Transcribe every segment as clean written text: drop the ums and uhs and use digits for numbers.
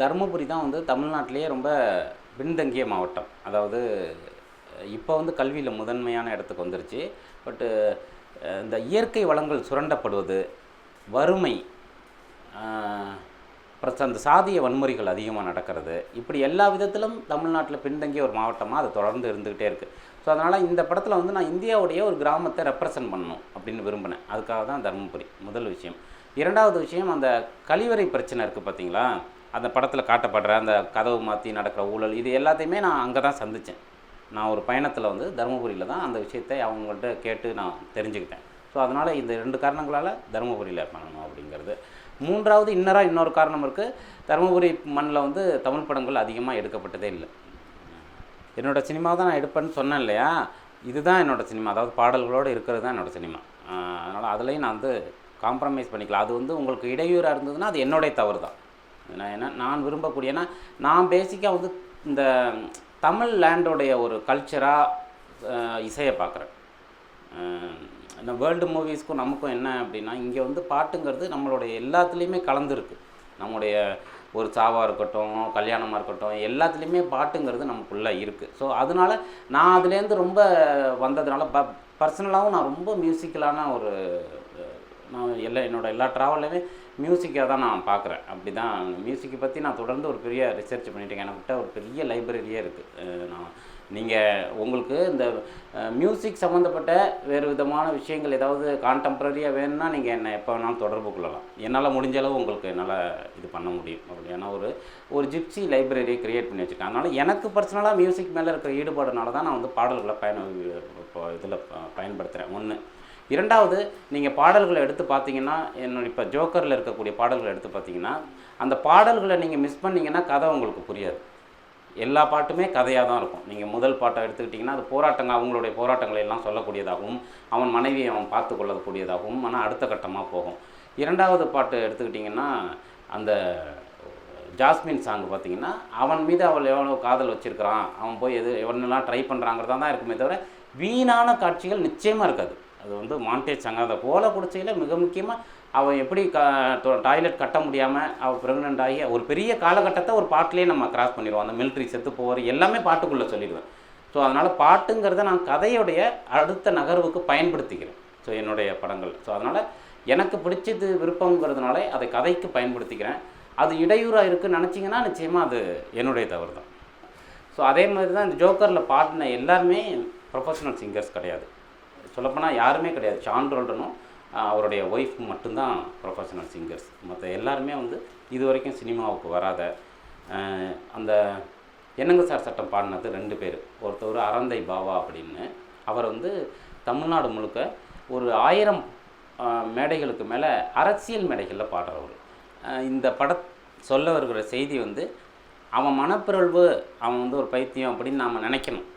தருமபுரி தான் வந்து தமிழ்நாட்டிலேயே ரொம்ப பின்தங்கிய மாவட்டம். அதாவது இப்போ வந்து கல்வியில் முதன்மையான இடத்துக்கு வந்துருச்சு. பட்டு இந்த இயற்கை வளங்கள் சுரண்டப்படுவது, வறுமை, அப்புறம் அந்த சாதிய வன்முறைகள் அதிகமாக நடக்கிறது, இப்படி எல்லா விதத்திலும் தமிழ்நாட்டில் பின்தங்கிய ஒரு மாவட்டமாக அது தொடர்ந்து இருந்துக்கிட்டே இருக்குது. ஸோ அதனால் இந்த படத்தில் வந்து நான் இந்தியாவுடைய ஒரு கிராமத்தை ரெப்ரசன்ட் பண்ணணும் அப்படின்னு விரும்பினேன். அதுக்காக தான் தருமபுரி முதல் விஷயம். இரண்டாவது விஷயம், அந்த கழிவறை பிரச்சனை இருக்குது பார்த்தீங்களா, அந்த படத்தில் காட்டப்படுற அந்த கதவு மாற்றி நடக்கிற ஊழல், இது எல்லாத்தையுமே நான் அங்கே தான் சந்தித்தேன். நான் ஒரு பயணத்தில் வந்து தருமபுரியில் தான் அந்த விஷயத்தை அவங்கள்ட்ட கேட்டு நான் தெரிஞ்சுக்கிட்டேன். ஸோ அதனால் இந்த 2 காரணங்களால் தருமபுரியில் பண்ணணும் அப்படிங்கிறது. மூன்றாவது இன்னொரு காரணம் இருக்குது. தருமபுரி மண்ணில் வந்து தமிழ் படங்கள் அதிகமாக எடுக்கப்பட்டதே இல்லை. என்னோடய சினிமா தான் நான் எடுப்பேன்னு சொன்னேன் இல்லையா, இதுதான் என்னோடய சினிமா. அதாவது பாடல்களோடு இருக்கிறது தான் என்னோடய சினிமா. அதனால் அதுலேயும் நான் வந்து காம்ப்ரமைஸ் பண்ணிக்கலாம். அது வந்து உங்களுக்கு இடையூறாக இருந்ததுன்னா அது என்னுடைய தவறு தான். நான் விரும்பக்கூடிய, ஏன்னா நான் பேசிக்காக வந்து இந்த தமிழ் லேண்டோடைய ஒரு கல்ச்சராக இசையை பார்க்குறேன். இந்த வேர்ல்டு மூவிஸ்க்கும் நமக்கும் என்ன அப்படின்னா, இங்கே வந்து பாட்டுங்கிறது நம்மளுடைய எல்லாத்துலேயுமே கலந்துருக்கு. நம்முடைய ஒரு சாவாக இருக்கட்டும், கல்யாணமாக இருக்கட்டும், எல்லாத்துலேயுமே பாட்டுங்கிறது நமக்குள்ளே இருக்குது. ஸோ அதனால் நான் அதுலேருந்து ரொம்ப வந்ததுனால பர்சனலாகவும் நான் ரொம்ப மியூசிக்கலான ஒரு நான் என்னோடய எல்லா ட்ராவல்லையுமே மியூசிக்காக தான் நான் பார்க்குறேன். அப்படி தான் மியூசிக்கை பற்றி நான் தொடர்ந்து ஒரு பெரிய ரிசர்ச் பண்ணிட்டேன். எனக்கிட்ட ஒரு பெரிய லைப்ரரியே இருக்குது. உங்களுக்கு இந்த மியூசிக் சம்மந்தப்பட்ட வேறு விதமான விஷயங்கள் ஏதாவது கான்டெம்ப்ரரியாக வேணும்னா நீங்கள் என்னை எப்போ வேணாலும் தொடர்பு கொள்ளலாம். என்னால் முடிஞ்ச அளவு உங்களுக்கு என்னால் இது பண்ண முடியும். அப்படி ஏன்னா ஒரு ஜிப்சி லைப்ரரியை க்ரியேட் பண்ணி வச்சுருக்கேன். அதனால் எனக்கு பர்சனலாக மியூசிக் மேலே இருக்கிற ஈடுபாடுனால தான் நான் வந்து பாடல்களை பயன்படுத்துகிறேன். ஒன்று. இரண்டாவது, நீங்கள் பாடல்களை எடுத்து பார்த்தீங்கன்னா, இப்போ ஜோக்கரில் இருக்கக்கூடிய பாடல்களை எடுத்து பார்த்தீங்கன்னா, அந்த பாடல்களை நீங்கள் மிஸ் பண்ணிங்கன்னா கதை உங்களுக்கு புரியாது. எல்லா பாட்டுமே கதையாக தான் இருக்கும். நீங்கள் முதல் பாட்டை எடுத்துக்கிட்டிங்கன்னா அது அவங்களுடைய போராட்டங்களை எல்லாம் சொல்லக்கூடியதாகவும், அவன் மனைவியை அவன் பார்த்து கொள்ளக்கூடியதாகவும், ஆனால் அடுத்த கட்டமாக போகும். இரண்டாவது பாட்டு எடுத்துக்கிட்டிங்கன்னா, அந்த ஜாஸ்மின் சாங் பார்த்திங்கன்னா, அவன் மீது அவள் எவ்வளோ காதல் வச்சுருக்கிறான், அவன் போய் எவனெல்லாம் ட்ரை பண்ணுறாங்கிறதா தான் இருக்குமே தவிர வீணான காட்சிகள் நிச்சயமாக இருக்காது. அது வந்து மாண்டேஜ் சாங். அதை போல குடிச்சையில் மிக முக்கியமாக அவள் எப்படி டாய்லெட் கட்ட முடியாமல் அவள் ப்ரெக்னென்ட் ஆகி ஒரு பெரிய காலகட்டத்தை ஒரு பாட்டிலே நம்ம கிராஸ் பண்ணிடுவோம். அந்த மிலிட்ரி செத்து போகிற எல்லாமே பாட்டுக்குள்ளே சொல்லிடுவேன். ஸோ அதனால் பாட்டுங்கிறத நான் கதையுடைய அடுத்த நகர்வுக்கு பயன்படுத்திக்கிறேன். ஸோ என்னுடைய படங்கள். ஸோ அதனால் எனக்கு பிடிச்சது விருப்பங்கிறதுனால அதை கதைக்கு பயன்படுத்திக்கிறேன். அது இடையூறாக இருக்குதுன்னு நினச்சிங்கன்னா நிச்சயமாக அது என்னுடைய தவறு தான். ஸோ அதே மாதிரி தான் இந்த ஜோக்கரில் பாடின எல்லாருமே ப்ரொஃபஷனல் சிங்கர்ஸ் கிடையாது. சொல்லப்போனால் யாருமே கிடையாது. ஷான் ரோல்டனும் அவருடைய ஒய்ஃப் மட்டும்தான் ப்ரொஃபஷனல் சிங்கர்ஸ். மற்ற எல்லாருமே வந்து இது வரைக்கும் சினிமாவுக்கு வராத அந்த என்னங்க சார் சட்டம் பாடினது 2 பேர். ஒருத்தர் அறந்தை பாவா அப்படின்னு, அவர் வந்து தமிழ்நாடு முழுக்க ஒரு 1000 மேடைகளுக்கு மேலே அரசியல் மேடைகளில் பாடுறவர். இந்த சொல்ல வருகிற செய்தி வந்து, அவன் மனப்பிறழ்வு, அவன் வந்து ஒரு பைத்தியம் அப்படின்னு நாம்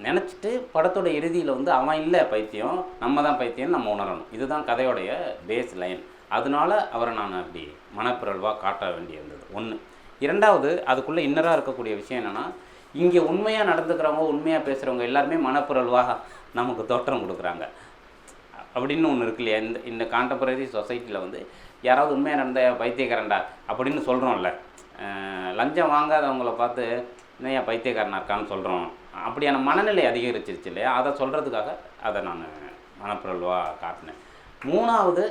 நினச்சிட்டு படத்தோட இறுதியில் வந்து அவன் இல்லை பைத்தியம், நம்ம தான் பைத்தியம்னு நம்ம உணரணும். இதுதான் கதையோடைய பேஸ் லைன். அதனால அவரை நான் அப்படி மனப்பிறழ்வாக காட்ட வேண்டியிருந்தது. ஒன்று. இரண்டாவது, அதுக்குள்ளே இன்னராக இருக்கக்கூடிய விஷயம் என்னென்னா, இங்கே உண்மையாக நடந்துக்கிறவங்க, உண்மையாக பேசுகிறவங்க எல்லாருமே மனப்பிறழ்வாக நமக்கு தோற்றம் கொடுக்குறாங்க அப்படின்னு ஒன்று இருக்கு இல்லையா. இந்த கான்டெம்பரரி சொசைட்டியில் வந்து யாராவது உண்மையாக நடந்த பைத்தியக்காரன்டா அப்படின்னு சொல்கிறோம்ல, லஞ்சம் வாங்காதவங்கள பார்த்து இன்னும் பைத்தியக்காரனாக இருக்கான்னு சொல்கிறோம். அப்படியான மனநிலை அதிகரிச்சிருச்சு இல்லையா, அதை சொல்கிறதுக்காக அதை நான் மனப்பிறழ்வாக காட்டினேன். மூணாவது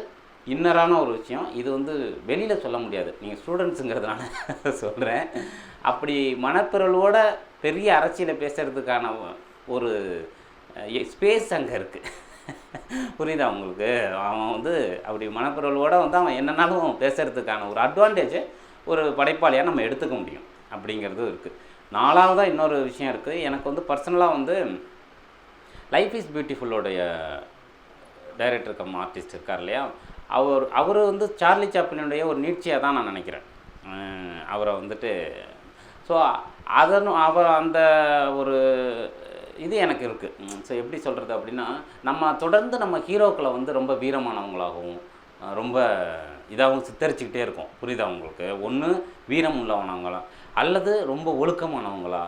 இன்னரான ஒரு விஷயம், இது வந்து வெளியில் சொல்ல முடியாது, நீங்கள் ஸ்டூடெண்ட்ஸுங்கிறதுனால சொல்கிறேன். அப்படி மனப்பிறழ்வோட பெரிய அரசியலை பேசுகிறதுக்கான ஒரு ஸ்பேஸ் அங்கே இருக்குது. புரியுதா உங்களுக்கு? அவன் வந்து அப்படி மனப்பிறழ்வோடு வந்து அவன் என்னன்னாலும் பேசுகிறதுக்கான ஒரு அட்வான்டேஜ் ஒரு படைப்பாளியாக நம்ம எடுத்துக்க முடியும் அப்படிங்கிறது இருக்குது. நாலாவதாக இன்னொரு விஷயம் இருக்குது. எனக்கு வந்து பர்சனலாக வந்து லைஃப் இஸ் பியூட்டிஃபுல்லோடைய டைரக்டர் கம் ஆர்டிஸ்ட் இருக்கார் இல்லையா, அவர் வந்து சார்லி சாப்ளினுடைய ஒரு நீட்சியாக தான் நான் நினைக்கிறேன். அவரை வந்துட்டு ஸோ அவர் அந்த ஒரு இது எனக்கு இருக்குது. ஸோ எப்படி சொல்கிறது அப்படின்னா, நம்ம தொடர்ந்து நம்ம ஹீரோக்களை வந்து ரொம்ப வீரமானவங்களாகவும் ரொம்ப இதாகவும் சித்தரிச்சுக்கிட்டே இருக்கும். புரியுதா உங்களுக்கு? ஒன்று வீரம் உள்ளவனவங்களா அல்லது ரொம்ப ஒழுக்கமானவங்களா.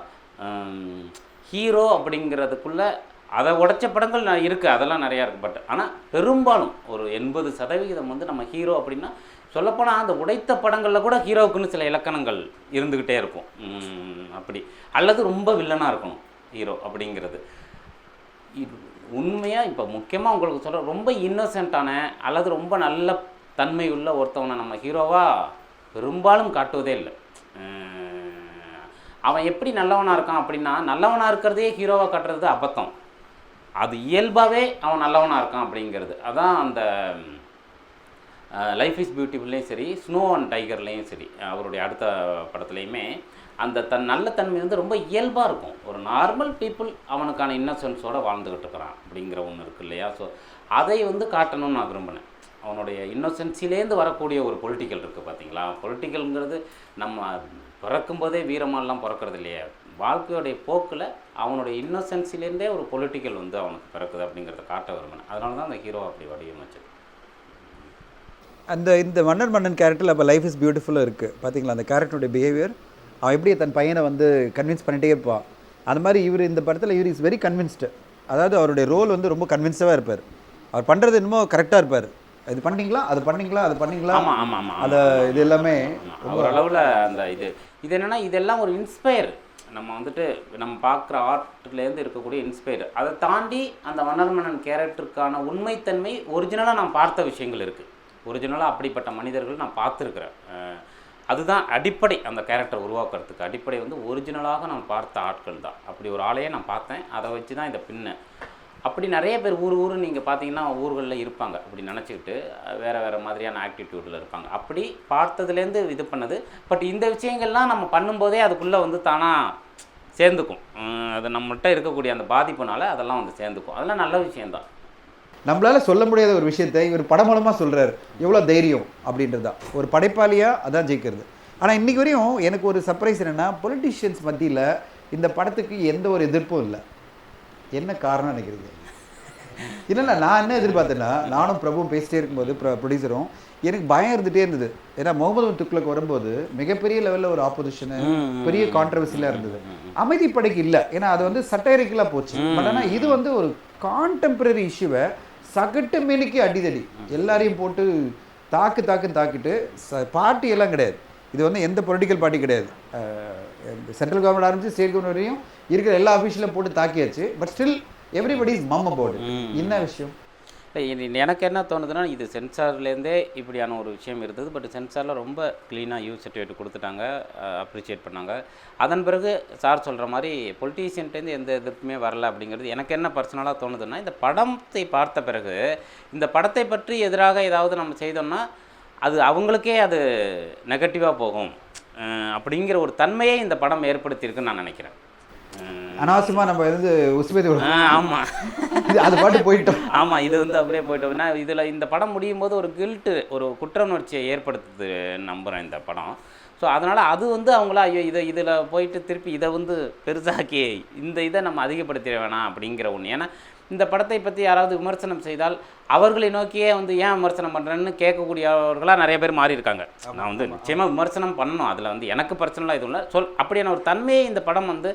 ஹீரோ அப்படிங்கிறதுக்குள்ளே அதை உடைச்ச படங்கள் இருக்குது, அதெல்லாம் நிறையா இருக்குது. பட் ஆனால் பெரும்பாலும் ஒரு 80% வந்து நம்ம ஹீரோ அப்படின்னா சொல்லப்போனால் அந்த உடைத்த படங்களில் கூட ஹீரோவுக்குன்னு சில இலக்கணங்கள் இருந்துக்கிட்டே இருக்கும். அப்படி அல்லது ரொம்ப வில்லனாக இருக்கணும் ஹீரோ அப்படிங்கிறது. உண்மையாக இப்போ முக்கியமாக உங்களுக்கு சொல்கிற ரொம்ப இன்னோசென்ட்டான அல்லது ரொம்ப நல்ல தன்மை உள்ள ஒருத்தவனை நம்ம ஹீரோவாக பெரும்பாலும் காட்டுவதே இல்லை. அவன் எப்படி நல்லவனாக இருக்கான் அப்படின்னா, நல்லவனாக இருக்கிறதே ஹீரோவாக காட்டுறது அபத்தம். அது இயல்பாகவே அவன் நல்லவனாக இருக்கான் அப்படிங்கிறது. அதான் அந்த லைஃப் இஸ் பியூட்டிஃபுல்லையும் சரி, ஸ்னோ அண்ட் டைகர்லேயும் சரி, அவருடைய அடுத்த படத்துலையுமே அந்த நல்ல தன்மை வந்து ரொம்ப இயல்பாக இருக்கும். ஒரு நார்மல் பீப்புள் அவனுக்கான இன்னசென்ஸோடு வாழ்ந்துக்கிட்டு இருக்கிறான் அப்படிங்கிற ஒன்று இருக்குது இல்லையா? ஸோ அதை வந்து காட்டணும்னு நான் விரும்பினேன். அவனுடைய இன்னோசென்ஸிலேருந்து வரக்கூடிய ஒரு பொலிட்டிக்கல் இருக்குது பார்த்தீங்களா? பொலிட்டிக்கல்ங்கிறது நம்ம பிறக்கும்போதே வீரமானலாம் பிறக்கிறது இல்லையா? வாழ்க்கையோடைய போக்கில் அவனுடைய இன்னோசென்ஸிலேருந்தே ஒரு பொலிட்டிக்கல் வந்து அவனுக்கு பிறக்குது அப்படிங்கிறத காட்ட விரும்பினேன். அதனால தான் அந்த ஹீரோ அப்படி வடிவமைச்சது. இந்த மன்னன் கேரக்டரில் அப்போ லைஃப் இஸ் பியூட்டிஃபுல்லாக இருக்குது பார்த்தீங்களா? அந்த கேரக்டருடைய பிஹேவியர், அவன் எப்படி தன் பையனை வந்து கன்வின்ஸ் பண்ணிகிட்டே இருப்பான். அந்த மாதிரி இவர் இந்த படத்தில் இவர் இஸ் வெரி கன்வின்ஸ்டு. அதாவது அவருடைய ரோல் வந்து ரொம்ப கன்வின்ஸ்டாக இருப்பார். அவர் பண்ணுறது என்னமோ கரெக்டாக இருப்பார். இது பண்ணிங்களா, அது பண்ணிங்களா, அது பண்ணிங்களா. ஆமாம் ஆமாம் ஆமாம். அதை இது எல்லாமே ஒரு அளவில் அந்த இது என்னென்னா, இதெல்லாம் ஒரு இன்ஸ்பயர். நம்ம வந்துட்டு நம்ம பார்க்குற ஆர்ட்லேருந்து இருக்கக்கூடிய இன்ஸ்பயர். அதை தாண்டி அந்த மன்னன் கேரக்டருக்கான உண்மைத்தன்மை ஒரிஜினலாக நான் பார்த்த விஷயங்கள் இருக்குது. ஒரிஜினலாக அப்படிப்பட்ட மனிதர்கள் நான் பார்த்துருக்குறேன். அதுதான் அடிப்படை. அந்த கேரக்டர் உருவாக்குறதுக்கு அடிப்படை வந்து ஒரிஜினலாக நான் பார்த்த ஆட்கள் தான். அப்படி ஒரு ஆளையே நான் பார்த்தேன். அதை வச்சு தான் இதை பின்ன. அப்படி நிறைய பேர் ஊர் நீங்கள் பார்த்தீங்கன்னா ஊர்களில் இருப்பாங்க. அப்படி நினச்சிக்கிட்டு வேறு மாதிரியான ஆக்டிடியூடில் இருப்பாங்க. அப்படி பார்த்ததுலேருந்து இது பண்ணது. பட் இந்த விஷயங்கள்லாம் நம்ம பண்ணும்போதே அதுக்குள்ளே வந்து தானாக சேர்ந்துக்கும். அது நம்மள்கிட்ட இருக்கக்கூடிய அந்த பாதிப்புனால அதெல்லாம் வந்து சேர்ந்துக்கும். அதெல்லாம் நல்ல விஷயந்தான். நம்மளால் சொல்ல முடியாத ஒரு விஷயத்தை இவர் படம் மூலமாக சொல்கிறார். எவ்வளோ தைரியம் அப்படின்றது தான் ஒரு படைப்பாளியாக அதான் ஜெயிக்கிறது. ஆனால் இன்றைக்கி வரையும் எனக்கு ஒரு சர்ப்ரைஸ் என்னென்னா, பொலிட்டிஷியன்ஸ் மத்தியில் இந்த படத்துக்கு எந்த ஒரு எதிர்ப்பும் இல்லை. என்ன காரணம் நினைக்கிறீங்க? இல்லைல்ல, நான் என்ன எதிர்பார்த்தேன்னா, நானும் பிரபுவும் பேசிட்டே இருக்கும்போது ப்ரொடியூசரும் எனக்கு பயம் இருந்துகிட்டே இருந்தது. ஏன்னா முகமது துக்ளக் வரும்போது மிகப்பெரிய லெவலில் ஒரு ஆப்போசிஷனு, பெரிய கான்ட்ரவர்சிலாம் இருந்தது. அமைதிப்படைக்கு இல்லை, ஏன்னா அது வந்து சட்டைரிக்கலாக போச்சு. பட் ஆனால் இது வந்து ஒரு கான்டெம்பரரி இஷ்யூவை சகட்டு மேனிக்கு அடிதடி எல்லாரையும் போட்டு தாக்கிட்டு பார்ட்டி எல்லாம் கிடையாது. இது வந்து எந்த பொலிட்டிக்கல் பார்ட்டி கிடையாது. சென்ட்ரல் கவர்மெண்ட் ஆரம்பிச்சு ஸ்டேட் கவர்மெண்ட் வரையும் இருக்கிற எல்லா ஆஃபீஸிலும் போட்டு தாக்கியாச்சு. But still everybody is mum about it. என்ன விஷயம்? எனக்கு என்ன தோணுதுன்னா, இது சென்சார்லேருந்தே இப்படியான ஒரு விஷயம் இருந்தது. பட் சென்சாரில் ரொம்ப க்ளீனாக யூ சர்டிஃபிகேட் கொடுத்துட்டாங்க, அப்ரிஷியேட் பண்ணாங்க. அதன் பிறகு சார் சொல்கிற மாதிரி பொலிட்டீஷியன்ட்டேருந்து எந்த எதிர்ப்புமே வரல அப்படிங்கிறது எனக்கு என்ன பர்சனலாக தோணுதுன்னா, இந்த படத்தை பார்த்த பிறகு இந்த படத்தை பற்றி எதிராக ஏதாவது நம்ம செய்தோம்னா அது அவங்களுக்கே அது நெகட்டிவாக போகும் அப்படிங்கிற ஒரு தன்மையை இந்த படம் ஏற்படுத்தியிருக்குன்னு நான் நினைக்கிறேன். அனாவசியமாக நம்ம வந்து உசுபேதி. ஆமாம், அது பாட்டு போயிட்டோம். ஆமாம், இது வந்து அப்படியே போயிட்டோம். ஏன்னா இதில் இந்த படம் முடியும் போது ஒரு கில்ட்டு, ஒரு குற்ற உணர்ச்சியை ஏற்படுத்துது நம்புகிறேன் இந்த படம். ஸோ அதனால் அது வந்து அவங்கள ஐயோ இதில் போயிட்டு திருப்பி இதை வந்து பெருசாக்கி இதை நம்ம அதிகப்படுத்திட வேணாம் அப்படிங்கிற ஒன்று. ஏன்னா இந்த படத்தை பற்றி யாராவது விமர்சனம் செய்தால் அவர்களை நோக்கியே வந்து ஏன் விமர்சனம் பண்ணுறேன்னு கேட்கக்கூடியவர்களாக நிறைய பேர் மாறி இருக்காங்க. நான் வந்து நிச்சயமாக விமர்சனம் பண்ணணும், அதில் வந்து எனக்கு பர்சனலாக இது இல்லை. அப்படியான ஒரு தன்மையை இந்த படம் வந்து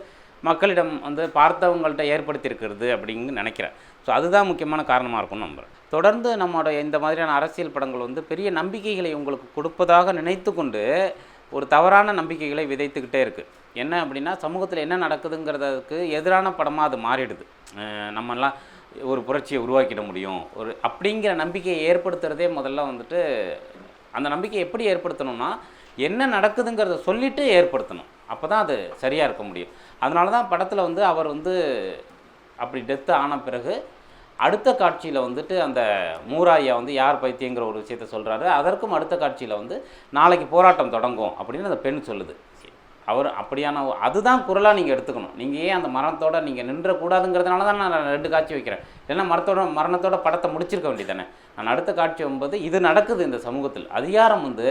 மக்களிடம் வந்து பார்த்தவங்கள்ட்ட ஏற்படுத்தியிருக்கிறது அப்படின்னு நினைக்கிறேன். ஸோ அதுதான் முக்கியமான காரணமாக இருக்கும்னு நம்புகிறேன். தொடர்ந்து நம்மளோட இந்த மாதிரியான அரசியல் படங்கள் வந்து பெரிய நம்பிக்கைகளை உங்களுக்கு கொடுப்பதாக நினைத்து கொண்டு ஒரு தவறான நம்பிக்கைகளை விதைத்துக்கிட்டே இருக்குது. என்ன அப்படின்னா, சமூகத்தில் என்ன நடக்குதுங்கிறதுக்கு எதிரான படமாக அது மாறிடுது. நம்மெல்லாம் ஒரு புரட்சியை உருவாக்கிட முடியும் ஒரு அப்படிங்கிற நம்பிக்கையை ஏற்படுத்துகிறதே முதல்ல வந்துட்டு அந்த நம்பிக்கையை எப்படி ஏற்படுத்தணும்னா, என்ன நடக்குதுங்கிறத சொல்லிவிட்டு ஏற்படுத்தணும். அப்போ தான் அது சரியாக இருக்க முடியும். அதனால தான் படத்தில் வந்து அவர் வந்து அப்படி டெத்து ஆன பிறகு அடுத்த காட்சியில் வந்துட்டு அந்த மூராயா வந்து யார் பைத்தியங்கிற ஒரு விஷயத்த சொல்கிறாரு. அதற்கும் அடுத்த காட்சியில் வந்து நாளைக்கு போராட்டம் தொடங்கும் அப்படின்னு அந்த பெண் சொல்லுது. அவர் அப்படியான அதுதான் குரலாக நீங்கள் எடுத்துக்கணும். நீங்கள் ஏன் அந்த மரணத்தோடு நீங்கள் நின்றக்கூடாதுங்கிறதுனால தான் நான் 2 காட்சி வைக்கிறேன். ஏன்னா மரணத்தோட படத்தை முடிச்சிருக்க வேண்டியதானே. நான் அடுத்த காட்சி வரும்போது இது நடக்குது இந்த சமூகத்தில். அதிகாரம் வந்து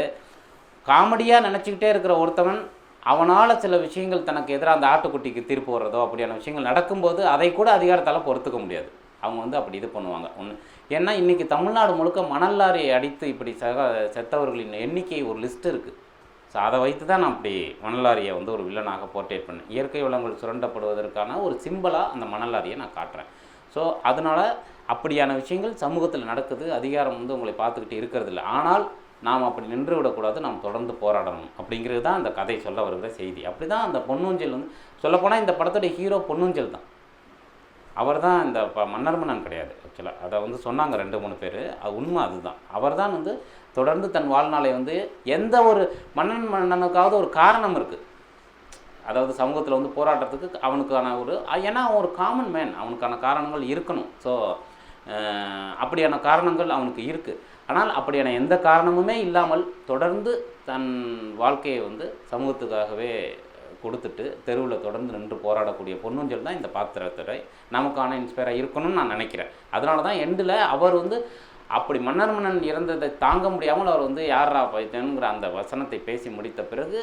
காமெடியாக நினச்சிக்கிட்டே இருக்கிற ஒருத்தவன் அவனால் சில விஷயங்கள் தனக்கு எதிராக அந்த ஆட்டுக்குட்டிக்கு தீர்ப்பு வர்றதோ அப்படியான விஷயங்கள் நடக்கும்போது அதை கூட அதிகாரத்தால் பொறுத்துக்க முடியாது. அவங்க வந்து அப்படி இது பண்ணுவாங்க ஒன்று. ஏன்னா இன்றைக்கி தமிழ்நாடு முழுக்க மணல் லாரியை அடித்து இப்படி செத்தவர்களின் எண்ணிக்கை ஒரு லிஸ்ட்டு இருக்குது. ஸோ அதை வைத்து தான் நான் அப்படி மணல் லாரியை வந்து ஒரு வில்லனாக போர்ட்ரேட் பண்ணேன். இயற்கை வளங்கள் சுரண்டப்படுவதற்கான ஒரு சிம்பிளாக அந்த மணல் லாரியை நான் காட்டுறேன். ஸோ அதனால் அப்படியான விஷயங்கள் சமூகத்தில் நடக்குது. அதிகாரம் வந்து உங்களை பார்த்துக்கிட்டு இருக்கிறது இல்லை. ஆனால் நாம் அப்படி நின்று விடக்கூடாது, நாம் தொடர்ந்து போராடணும் அப்படிங்கிறது தான் அந்த கதை சொல்ல வருகிற செய்தி. அப்படி தான் அந்த பொன்னூஞ்சல் வந்து சொல்லப்போனால் இந்த படத்துடைய ஹீரோ பொன்னூஞ்சல் தான். அவர் தான் இந்த மன்னர் மன்னன் கிடையாது ஆக்சுவலாக. அதை வந்து சொன்னாங்க 2-3 பேர். அது உண்மை, அதுதான். அவர் தான் வந்து தொடர்ந்து தன் வாழ்நாளை வந்து எந்த ஒரு மன்னனுக்காவது ஒரு காரணம் இருக்குது. அதாவது சமூகத்தில் வந்து போராட்டத்துக்கு அவனுக்கான ஒரு, ஏன்னா அவன் ஒரு காமன் மேன், அவனுக்கான காரணங்கள் இருக்கணும். ஸோ அப்படியான காரணங்கள் அவனுக்கு இருக்குது. ஆனால் அப்படியான எந்த காரணமுமே இல்லாமல் தொடர்ந்து தன் வாழ்க்கையை வந்து சமூகத்துக்காகவே கொடுத்துட்டு தெருவில் தொடர்ந்து நின்று போராடக்கூடிய பொன்னூஞ்சல் தான் இந்த பாத்திரத்தை நமக்கான இன்ஸ்பயராக இருக்கணும்னு நான் நினைக்கிறேன். அதனால தான் எண்டில் அவர் வந்து அப்படி மன்னர் மன்னன் இறந்ததை தாங்க முடியாமல் அவர் வந்து யாரா பைத்தனுங்கிற அந்த வசனத்தை பேசி முடித்த பிறகு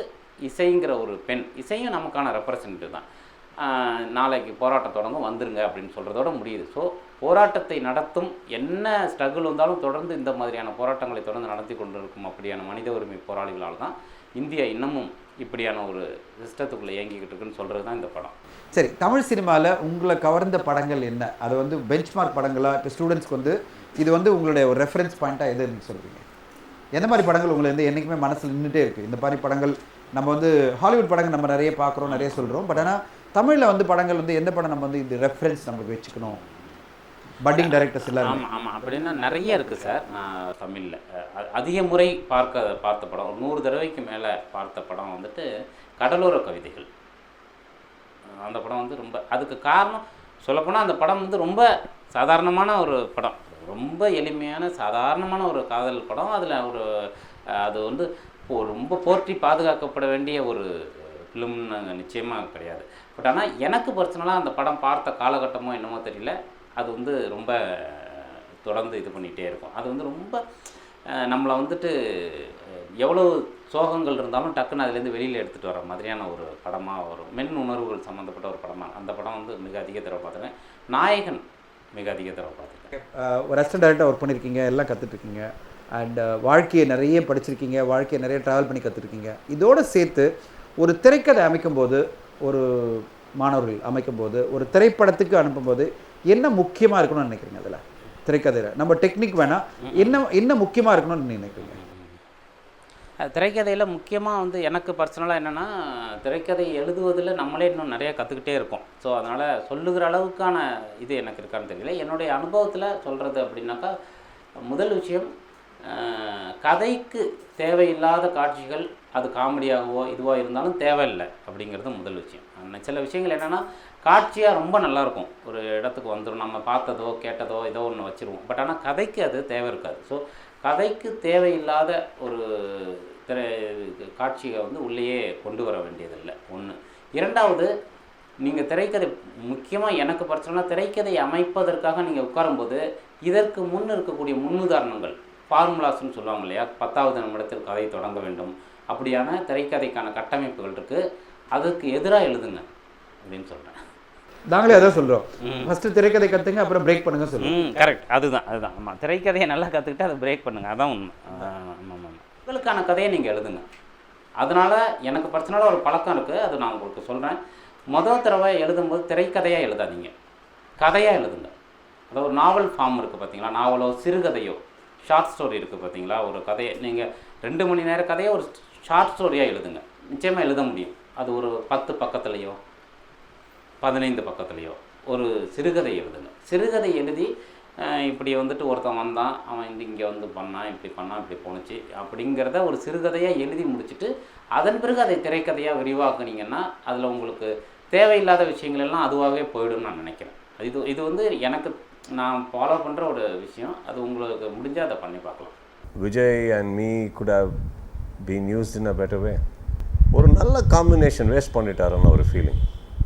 இசைங்கிற ஒரு பெண், இசையும் நமக்கான ரெப்ரசன்டேட்டிவ் தான், நாளைக்கு போராட்டம் தொடங்கும் வந்துருங்க அப்படின்னு சொல்கிறதோட முடியுது. ஸோ போராட்டத்தை நடத்தும் என்ன ஸ்ட்ரகிள் வந்தாலும் தொடர்ந்து இந்த மாதிரியான போராட்டங்களை தொடர்ந்து நடத்தி கொண்டு இருக்கும் அப்படியான மனித உரிமை போராளிகளால் தான் இந்தியா இன்னமும் இப்படியான ஒரு சிஸ்டத்துக்குள்ளே இயங்கிக்கிட்டு இருக்குன்னு சொல்கிறது தான் இந்த படம். சரி, தமிழ் சினிமாவில் உங்களை கவர்ந்த படங்கள் என்ன? அது வந்து பெஞ்ச்மார்க் படங்களாக இப்போ ஸ்டூடெண்ட்ஸ்க்கு வந்து இது வந்து உங்களுடைய ஒரு ரெஃபரன்ஸ் பாயிண்ட்டாக எதுன்னு சொல்கிறீங்க? எந்த மாதிரி படங்கள் உங்களை வந்து என்றைக்குமே மனசில் நின்றுட்டே இருக்குது? இந்த மாதிரி படங்கள் நம்ம வந்து ஹாலிவுட் படங்கள் நம்ம நிறைய பார்க்குறோம், நிறைய சொல்கிறோம். பட் ஆனால் தமிழில் வந்து படங்கள் வந்து எந்த படம் நம்ம வந்து இது ரெஃபரன்ஸ் நமக்கு வச்சுக்கணும்? பட்டிங் டைரக்டர்ஸ் எல்லாம். ஆமாம் அப்படின்னா நிறைய இருக்குது சார். நான் தமிழில் அதிக முறை பார்த்த படம், 100 தடவைக்கு மேலே பார்த்த படம் வந்துட்டு கடலோர கவிதைகள். அந்த படம் வந்து ரொம்ப, அதுக்கு காரணம் சொல்லப்போனால் அந்த படம் வந்து ரொம்ப சாதாரணமான ஒரு படம், ரொம்ப எளிமையான சாதாரணமான ஒரு காதல் படம். அதில் ஒரு அது வந்து ரொம்ப போற்றி பாதுகாக்கப்பட வேண்டிய ஒரு ஃபிலிம்னு நிச்சயமாக கிடையாது. பட் ஆனால் எனக்கு பர்சனலாக அந்த படம் பார்த்த காலகட்டமோ என்னமோ தெரியல, அது வந்து ரொம்ப தொடர்ந்து இது பண்ணிகிட்டே இருக்கும். அது வந்து ரொம்ப நம்மளை வந்துட்டு எவ்வளோ சோகங்கள் இருந்தாலும் டக்குன்னு அதுலேருந்து வெளியில் எடுத்துகிட்டு வர மாதிரியான ஒரு படமாக வரும். மென் உணர்வுகள் சம்மந்தப்பட்ட ஒரு படமாக அந்த படம் வந்து மிக அதிக தடவை பார்த்துருக்கேன். நாயகன் மிக அதிக தடவை பார்த்துருக்கேன். ஒரு அசிஸ்டன்ட் டைரக்டர் ஒர்க் பண்ணியிருக்கீங்க, எல்லாம் கற்றுட்ருக்கீங்க, அண்ட் வாழ்க்கையை நிறைய படிச்சிருக்கீங்க, வாழ்க்கையை நிறைய ட்ராவல் பண்ணி கற்றுருக்கீங்க. இதோடு சேர்த்து ஒரு திரைக்கதை அமைக்கும்போது, ஒரு மாணவர்கள் அமைக்கும்போது, ஒரு திரைப்படத்துக்கு அனுப்பும்போது என்ன முக்கியமாக இருக்கணும்னு நினைக்கிறீங்க? அதில் திரைக்கதையில் நம்ம டெக்னிக் வேணால் என்ன முக்கியமாக இருக்கணும்னு நினைக்கிறீங்க? திரைக்கதையில் முக்கியமாக வந்து எனக்கு பர்சனலாக என்னென்னா, திரைக்கதை எழுதுவதில் நம்மளே இன்னும் நிறைய கற்றுக்கிட்டே இருக்கோம். ஸோ அதனால் சொல்லுகிற அளவுக்கான இது எனக்கு இருக்கான்னு தெரியல. என்னுடைய அனுபவத்தில் சொல்கிறது அப்படின்னாக்கா, முதல் விஷயம், கதைக்கு தேவையில்லாத காட்சிகள் அது காமெடியாகவோ இதுவாக இருந்தாலும் தேவையில்லை அப்படிங்கிறது முதல் விஷயம். சில விஷயங்கள் என்னென்னா காட்சியாக ரொம்ப நல்லாயிருக்கும், ஒரு இடத்துக்கு வந்துடும், நம்ம பார்த்ததோ கேட்டதோ ஏதோ ஒன்று வச்சுருவோம். பட் ஆனால் கதைக்கு அது தேவை இருக்காது. ஸோ கதைக்கு தேவையில்லாத ஒரு காட்சியை வந்து உள்ளேயே கொண்டு வர வேண்டியதில்லை, ஒன்று. இரண்டாவது, நீங்கள் திரைக்கதை முக்கியமாக எனக்கு பர்சனலாக திரைக்கதை அமைப்பதற்காக நீங்கள் உட்காரும்போது இதற்கு முன் இருக்கக்கூடிய முன்னுதாரணங்கள், ஃபார்முலாஸ்ன்னு சொல்லுவாங்க இல்லையா, 10வது நிமிடத்தில் கதை தொடங்க வேண்டும், அப்படியான திரைக்கதைக்கான கட்டமைப்புகள் இருக்குது. அதுக்கு எதிராக எழுதுங்க அப்படின்னு சொல்கிறேன். நாங்களே அதான் சொல்கிறோம், ஃபஸ்ட்டு திரைக்கதை கற்றுங்க, அப்புறம் பிரேக் பண்ணுங்க சொல்லுங்கள். கரெக்ட், அதுதான். ஆமாம், திரைக்கதையை நல்லா கற்றுக்கிட்டு அதை பிரேக் பண்ணுங்கள், அதான் உண்மை. ஆமாம், உங்களுக்கான கதையை நீங்கள் எழுதுங்க. அதனால் எனக்கு பர்சனலாக ஒரு பழக்கம் இருக்குது, அது நான் உங்களுக்கு சொல்கிறேன். முதல் தடவை எழுதும்போது திரைக்கதையாக எழுதாதீங்க, கதையாக எழுதுங்க. அதாவது ஒரு நாவல் ஃபார்ம் இருக்குது பார்த்தீங்களா, நாவலோ சிறுகதையோ ஷார்ட் ஸ்டோரி இருக்குது பார்த்தீங்களா, ஒரு கதையை நீங்கள் 2 மணி நேர கதையை ஒரு ஷார்ட் ஸ்டோரியாக எழுதுங்க, நிச்சயமாக எழுத முடியும். அது ஒரு 10 பக்கத்துலேயோ 15 பக்கத்துலேயோ ஒரு சிறுகதை எழுதுங்க. சிறுகதை எழுதி இப்படி வந்துட்டு ஒருத்தன் வந்தான், அவன் இங்கே வந்து பண்ணான், இப்படி பண்ணான், இப்படி போணுச்சு அப்படிங்கிறத ஒரு சிறுகதையாக எழுதி முடிச்சுட்டு அதன் பிறகு அதை திரைக்கதையாக விரிவாக்குனீங்கன்னா அதில் உங்களுக்கு தேவையில்லாத விஷயங்கள் எல்லாம் அதுவாகவே போயிடும்னு நான் நினைக்கிறேன். இது வந்து எனக்கு நான் ஃபாலோ பண்ணுற ஒரு விஷயம். அது உங்களுக்கு முடிஞ்சால் அதை பண்ணி பார்க்கலாம். Vijay and me could have been used in a better way. ஒரு நல்ல காம்பினேஷன் வேஸ்ட் பண்ணிட்டாருன்னு ஒரு ஃபீலிங்.